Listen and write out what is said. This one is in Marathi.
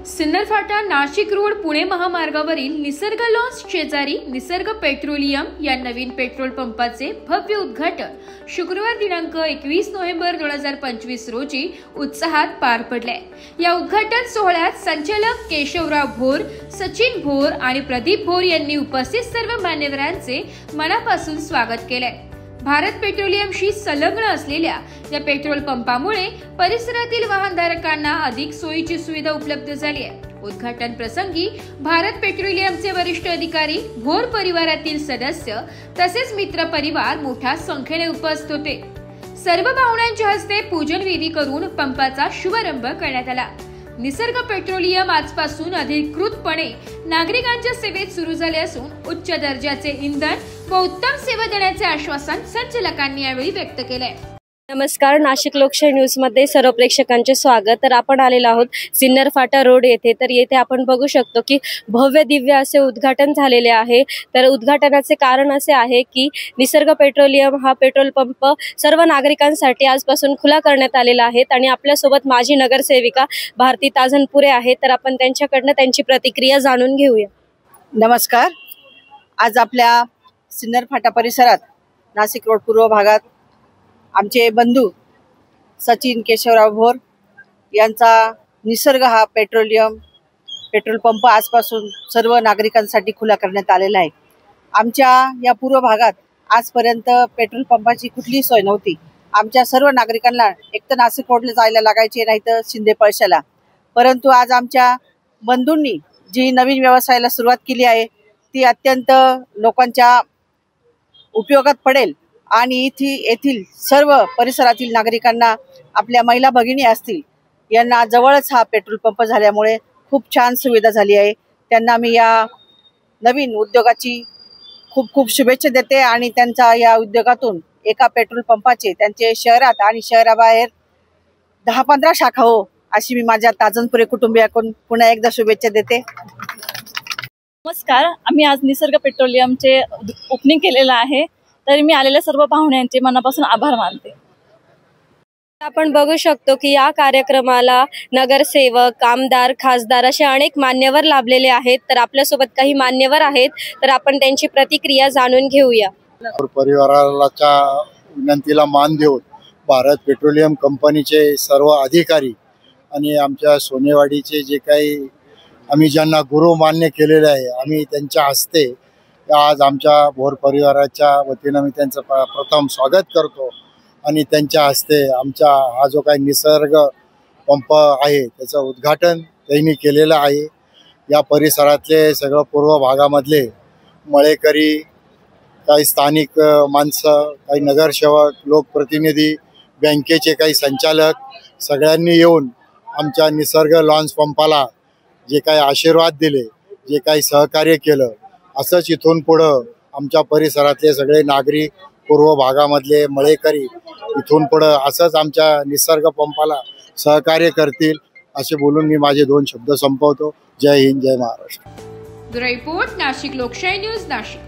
सिन्नर फाटा नाशिक रोड पुणे महामार्गावरील निसर्ग लॉन्स शेजारी निसर्ग पेट्रोलियम या नवीन पेट्रोल पंपाचे भव्य उद्घाटन शुक्रवार दिनांक 21 नोव्हेंबर 2025 रोजी उत्साहात पार पडले। या उद्घाटन सोहळ्यात संचालक केशवराव भोर, सचिन भोर आणि प्रदीप भोर यांनी उपस्थित सर्व मान्यवरांचे मनापासून स्वागत केले। भारत पेट्रोलियमशी संलग्न असलेल्या या पेट्रोल पंपामुळे परिसरातील वाहनधारकांना अधिक सोयीची सुविधा उपलब्ध झाली आहे। उद्घाटन प्रसंगी भारत पेट्रोलियमचे वरिष्ठ अधिकारी, भोर परिवारातील सदस्य तसेच मित्र परिवार मोठ्या संख्येने उपस्थित होते। सर्व पाहुण्यांच्या हस्ते पूजन विधी करून पंपाचा शुभारंभ करण्यात आला। निसर्ग पेट्रोलियम आजपासून अधिकृतपणे नागरिकांच्या सेवेत सुरू झाले असून उच्च दर्जाचे इंधन व उत्तम सेवा देण्याचे आश्वासन संचालकांनी यावेळी व्यक्त केले। नमस्कार, नाशिक लोकशाही न्यूज मध्ये सर्व प्रेक्षकांचे स्वागत। तर आपण आलेलो आहोत सिन्नर फाटा रोड येथे। तर येथे आपण बघू शकतो की भव्य दिव्य असे उद्घाटन झालेले आहे। तर उद्घाटनाचे कारण असे आहे की निसर्ग पेट्रोलियम हा पेट्रोल पंप सर्व नागरिकांसाठी आजपासून खुला करण्यात आलेला आहे आणि आपल्या सोबत माजी नगरसेविका भारती ताजनपुरे आहेत। तर आपण त्यांच्याकडून त्यांची प्रतिक्रिया जाणून घेऊया। नमस्कार, आज आपल्या सिन्नर फाटा परिसरात नाशिक रोड पूर्व भागात आमचे बंधू सचिन केशवराव भोर यांचा निसर्ग हा पेट्रोल पंप आजपासून सर्व नागरिकांसाठी खुला करण्यात आलेला आहे। आमच्या या पूर्व भागात आजपर्यंत पेट्रोल पंपाची कुठलीही सोय नव्हती। आमच्या सर्व नागरिकांना एक तर नाशिक रोडला जायला लागायचे, नाही तर शिंदे पळशाला। परंतु आज आमच्या बंधूंनी जी नवीन व्यवसायाला सुरुवात केली आहे ती अत्यंत लोकांच्या उपयोगात पडेल आणि येथील सर्व परिसरातील नागरिकांना, आपल्या महिला भगिनी असतील यांना जवळच हा पेट्रोल पंप झाल्यामुळे खूप छान सुविधा झाली आहे। त्यांना मी या नवीन उद्योगाची खूप खूप शुभेच्छा देते आणि त्यांचा या उद्योगातून एका पेट्रोल पंपाचे त्यांचे शहरात आणि शहराबाहेर 10-15 शाखा हो, अशी मी माझ्या ताजनपुरे कुटुंबियाकडून पुन्हा एकदा शुभेच्छा देते। नमस्कार, आम्ही आज निसर्ग पेट्रोलियमचे ओपनिंग केलेलं आहे। तरी मी आलेल्या सर्व पाहुण्यांचे मनापासून आभार मानते। आपण बघू शकतो की या कार्यक्रमाला नगरसेवक, आमदार, खासदार असे अनेक मान्यवर लाभलेले आहेत। तर आपल्यासोबत काही मान्यवर आहेत, तर आपण त्यांची प्रतिक्रिया जाणून घेऊया। परिवाराच्या विनंतीला मान देऊन भारत पेट्रोलियम कंपनीचे सर्व अधिकारी आणि आमच्या सोनेवाडीचे जे काही आम्ही ज्यांना गुरु मान्य केलेले आहे, आम्ही त्यांच्या हस्ते आज आमच्या भोर परिवाराच्या वतीनं मी त्यांचं प्रथम स्वागत करतो आणि त्यांच्या हस्ते आमचा हा जो काही निसर्ग पंप आहे त्याचं उद्घाटन त्यांनी केलेलं आहे। या परिसरातले सगळं पूर्व भागामधले मळेकरी, काही स्थानिक माणसं, काही नगरसेवक, लोकप्रतिनिधी, बँकेचे काही संचालक सगळ्यांनी येऊन आमच्या निसर्ग लॉन्च पंपाला जे काही आशीर्वाद दिले, जे काही सहकार्य केलं, असंच इथून पुढं आमच्या परिसरातले सगळे नागरिक, पूर्व भागामधले मळेकरी इथून पुढं असंच आमच्या निसर्ग पंपाला सहकार्य करतील असे बोलून मी माझे 2 शब्द संपवतो। जय हिंद, जय महाराष्ट्र। ब्युरो रिपोर्ट, नाशिक लोकशाही न्यूज, नाशिक।